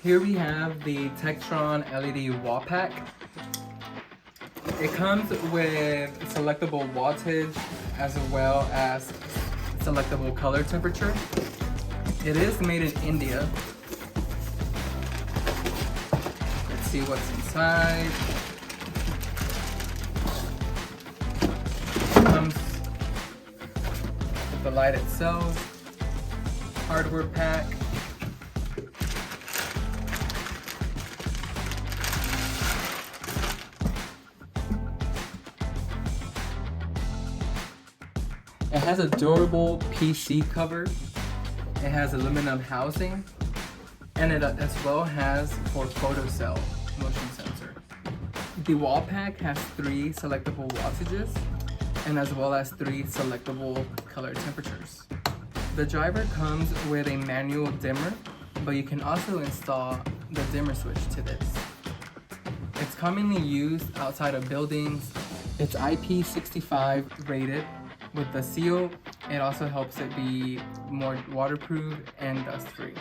Here we have the Tektron LED wall pack. It comes with selectable wattage as well as selectable color temperature. It is made in India. Let's see what's inside. It comes with the light itself, hardware pack, it has a durable PC cover, it has aluminum housing, and it as well has for photocell motion sensor. The wall pack has 3 selectable wattages and as well as 3 selectable color temperatures. The driver comes with a manual dimmer, but you can also install the dimmer switch to this. It's commonly used outside of buildings. It's IP65 rated. With the seal, it also helps it be more waterproof and dust-free.